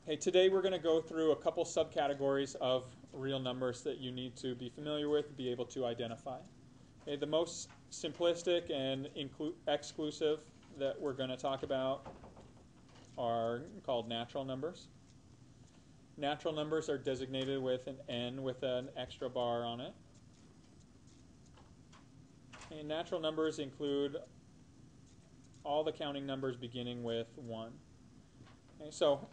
Okay, today we're going to go through a couple subcategories of real numbers that you need to be familiar with, be able to identify. Okay, the most simplistic and exclusive that we're going to talk about are called natural numbers. Natural numbers are designated with an N with an extra bar on it. And natural numbers include all the counting numbers beginning with 1. Okay, so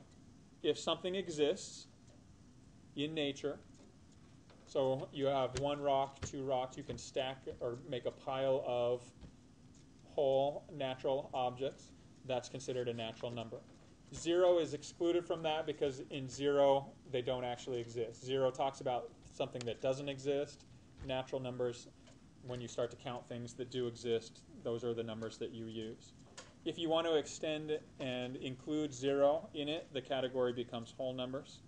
if something exists in nature, so you have 1 rock, 2 rocks, you can stack or make a pile of whole natural objects, that's considered a natural number. 0 is excluded from that because in 0 they don't actually exist. 0 talks about something that doesn't exist. Natural numbers, when you start to count things that do exist, those are the numbers that you use. If you want to extend and include 0 in it, the category becomes whole numbers.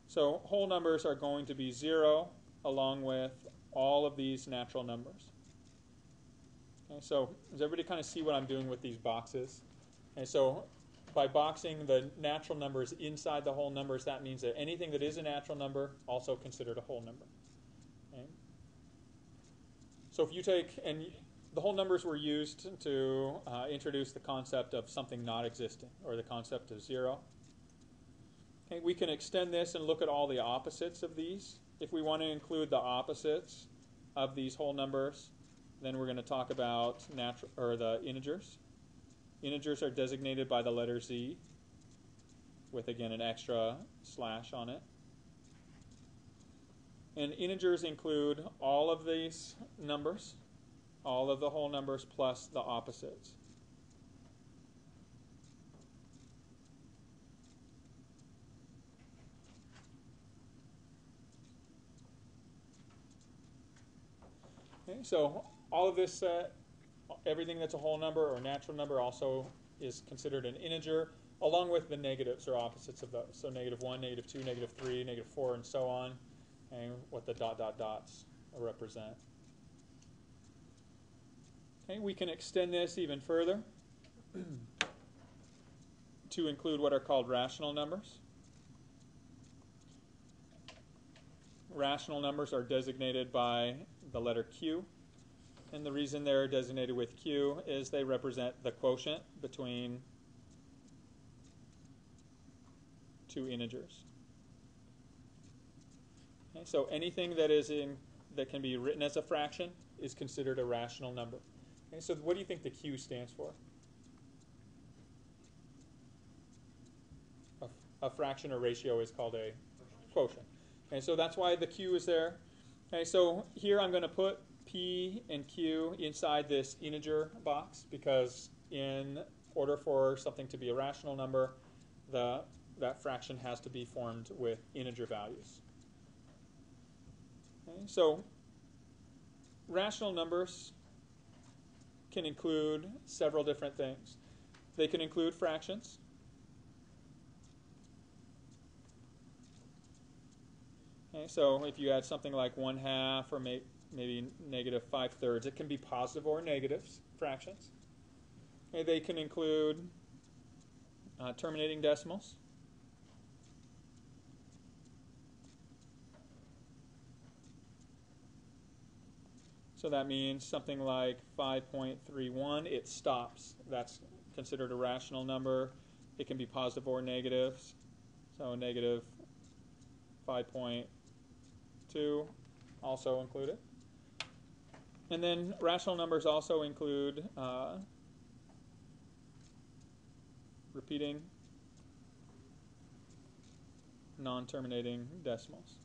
So whole numbers are going to be 0 along with all of these natural numbers. Okay, so does everybody kind of see what I'm doing with these boxes? And so by boxing the natural numbers inside the whole numbers, that means that anything that is a natural number also considered a whole number. Okay? So if you take, and the whole numbers were used to introduce the concept of something not existing, or the concept of 0. Okay, we can extend this and look at all the opposites of these. If we want to include the opposites of these whole numbers, then we're going to talk about the integers. Integers are designated by the letter Z, with again an extra slash on it. And integers include all of these numbers, all of the whole numbers plus the opposites. Okay, so all of this, everything that's a whole number or natural number also is considered an integer, along with the negatives or opposites of those. So -1, -2, -3, -4, and so on, and what the dots represent. Okay, we can extend this even further to include what are called rational numbers. Rational numbers are designated by the letter Q, and the reason they're designated with Q is they represent the quotient between two integers. Okay, so anything that can be written as a fraction is considered a rational number. Okay, so what do you think the Q stands for? A fraction or ratio is called a quotient. Okay, so that's why the Q is there. Okay, so here I'm going to put P and Q inside this integer box because in order for something to be a rational number, that fraction has to be formed with integer values. Okay, so rational numbers can include several different things. They can include fractions. Okay, so if you had something like 1/2 or maybe -5/3, it can be positive or negative fractions. Okay, they can include terminating decimals. So that means something like 5.31, it stops. That's considered a rational number. It can be positive or negative. So -5.2 also included. And then rational numbers also include repeating non-terminating decimals.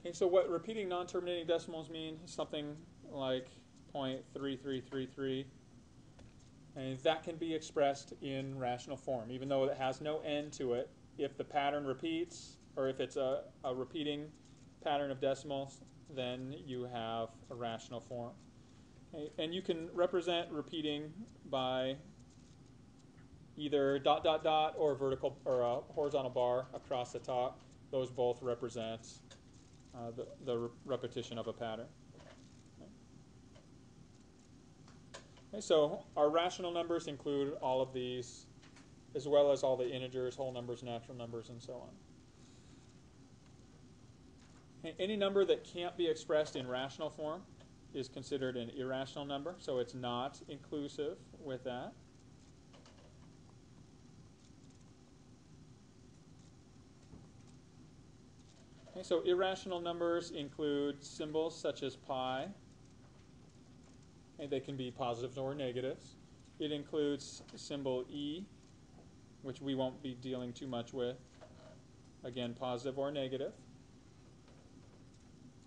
Okay, so what repeating non-terminating decimals mean is something like 0.3333, and that can be expressed in rational form, even though it has no end to it. If the pattern repeats, or if it's a repeating pattern of decimals, then you have a rational form. Okay, and you can represent repeating by either ... or vertical or a horizontal bar across the top. Those both represent the repetition of a pattern. Okay. Okay, so our rational numbers include all of these, as well as all the integers, whole numbers, natural numbers, and so on. Okay, any number that can't be expressed in rational form is considered an irrational number, so it's not inclusive with that. Okay, so irrational numbers include symbols such as pi. Okay, they can be positives or negatives. It includes symbol e, which we won't be dealing too much with. Again, positive or negative.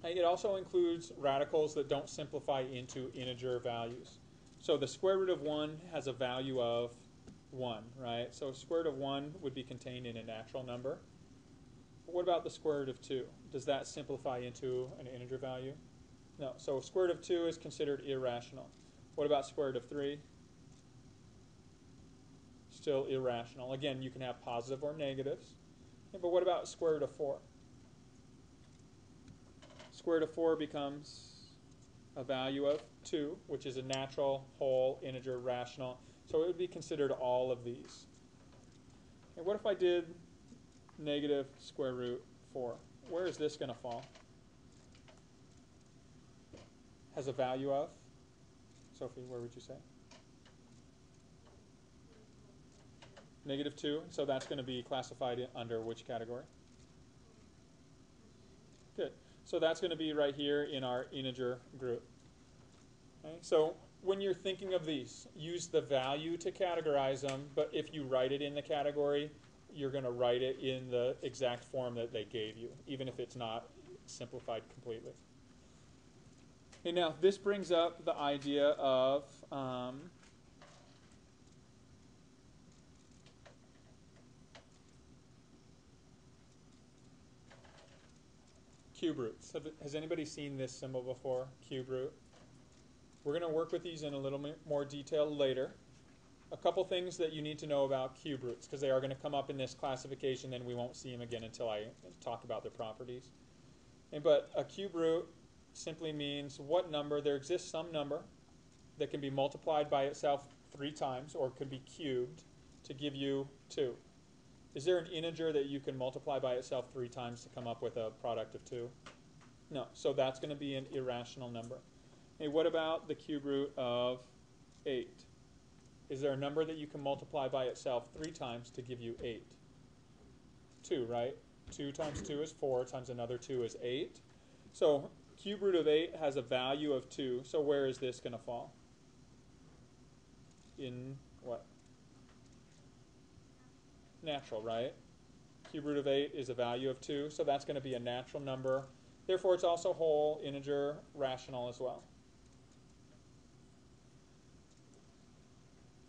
It also includes radicals that don't simplify into integer values. So the square root of 1 has a value of 1, right? So square root of 1 would be contained in a natural number. But what about the square root of 2? Does that simplify into an integer value? No. So square root of 2 is considered irrational. What about square root of 3? Still irrational. Again, you can have positive or negatives. Okay, but what about square root of 4? Square root of 4 becomes a value of 2, which is a natural, whole, integer, rational. So it would be considered all of these. And what if I did negative square root 4? Where is this going to fall? Has a value of? Sophie, where would you say? Negative 2. So that's going to be classified under which category? Good. So that's going to be right here in our integer group. Okay? So when you're thinking of these, use the value to categorize them, but if you write it in the category, you're going to write it in the exact form that they gave you, even if it's not simplified completely. Okay, now this brings up the idea of cube roots. Has anybody seen this symbol before, cube root? We're going to work with these in a little bit more detail later. A couple things that you need to know about cube roots, because they are going to come up in this classification, then we won't see them again until I talk about their properties. But a cube root simply means what number, there exists some number that can be multiplied by itself 3 times, or could be cubed, to give you 2. Is there an integer that you can multiply by itself 3 times to come up with a product of 2? No. So that's going to be an irrational number. Hey, what about the cube root of 8? Is there a number that you can multiply by itself 3 times to give you 8? 2, right? 2 times 2 is 4, times another 2 is 8. So cube root of 8 has a value of 2. So where is this going to fall? In what? Natural, right? Cube root of 8 is a value of 2, so that's going to be a natural number. Therefore, it's also whole, integer, rational as well.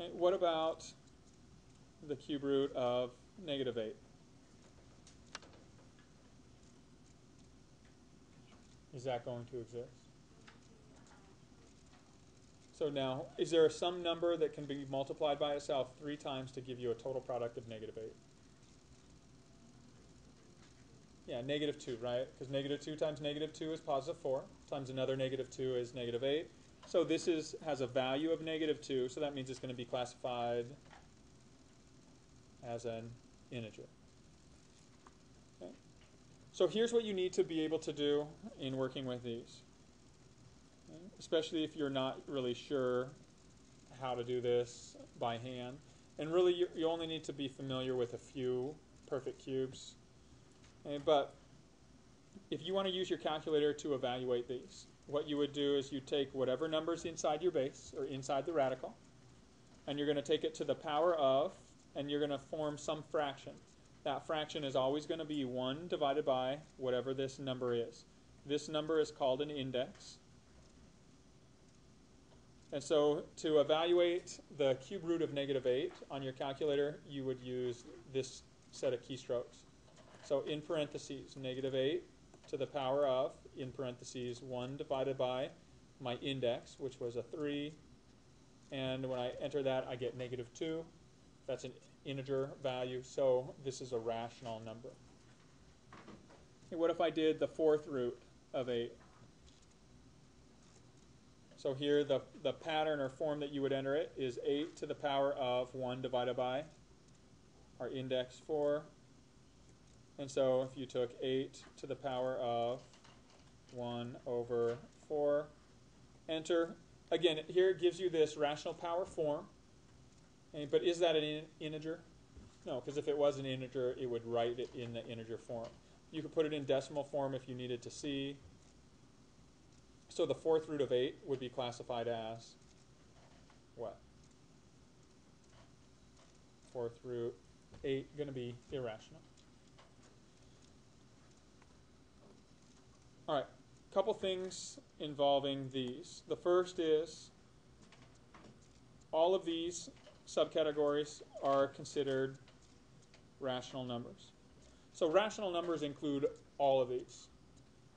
Okay, what about the cube root of negative 8? Is that going to exist? So now, is there some number that can be multiplied by itself 3 times to give you a total product of negative 8? Yeah, negative 2, right? Because negative 2 times negative 2 is positive 4, times another negative 2 is negative 8. So this has a value of negative 2, so that means it's going to be classified as an integer. Okay. So here's what you need to be able to do in working with these. Okay. Especially if you're not really sure how to do this by hand. And really, you only need to be familiar with a few perfect cubes. Okay. But if you want to use your calculator to evaluate these, what you would do is you take whatever number's inside your base, or inside the radical, and you're going to take it to the power of, and you're going to form some fraction. That fraction is always going to be 1 divided by whatever this number is. This number is called an index. And so to evaluate the cube root of negative 8 on your calculator, you would use this set of keystrokes. So in parentheses, negative 8 to the power of, in parentheses, 1 divided by my index, which was a 3. And when I enter that, I get negative 2. That's an integer value, so this is a rational number. Okay, what if I did the 4th root of 8? So here the pattern or form that you would enter it is 8 to the power of 1 divided by our index 4. And so if you took 8 to the power of 1 over 4, enter. Again, here it gives you this rational power form. Okay, but is that an integer? No, because if it was an integer, it would write it in the integer form. You could put it in decimal form if you needed to see. So the fourth root of 8 would be classified as what? Fourth root 8 going to be irrational. All right, a couple things involving these. The first is all of these subcategories are considered rational numbers. So rational numbers include all of these.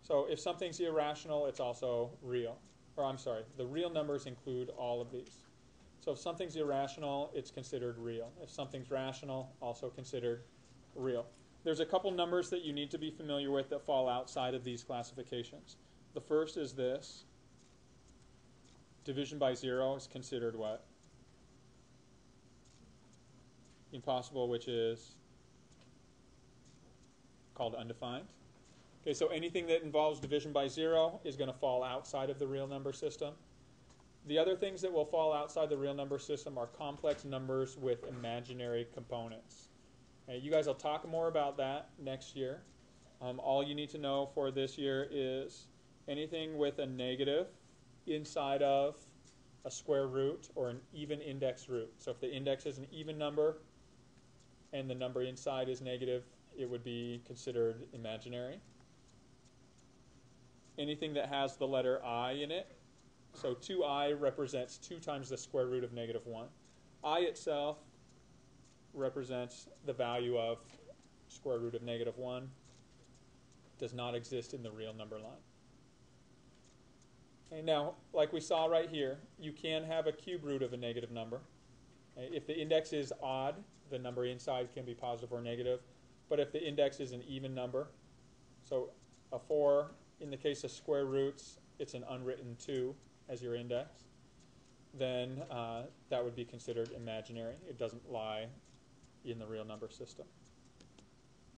So if something's irrational, it's also real. Or I'm sorry, the real numbers include all of these. So if something's irrational, it's considered real. If something's rational, also considered real. There's a couple numbers that you need to be familiar with that fall outside of these classifications. The first is this. Division by 0 is considered what? Impossible, which is called undefined. Okay, so anything that involves division by 0 is going to fall outside of the real number system. The other things that will fall outside the real number system are complex numbers with imaginary components. Okay, you guys will talk more about that next year. All you need to know for this year is anything with a negative inside of a square root or an even index root. So if the index is an even number and the number inside is negative, it would be considered imaginary. Anything that has the letter I in it, so 2i represents 2 times the square root of negative 1. I itself represents the value of square root of negative 1. Does not exist in the real number line. Okay, now, like we saw right here, you can have a cube root of a negative number. Okay, if the index is odd, the number inside can be positive or negative. But if the index is an even number, so a 4, in the case of square roots, it's an unwritten 2 as your index, then that would be considered imaginary. It doesn't lie in the real number system.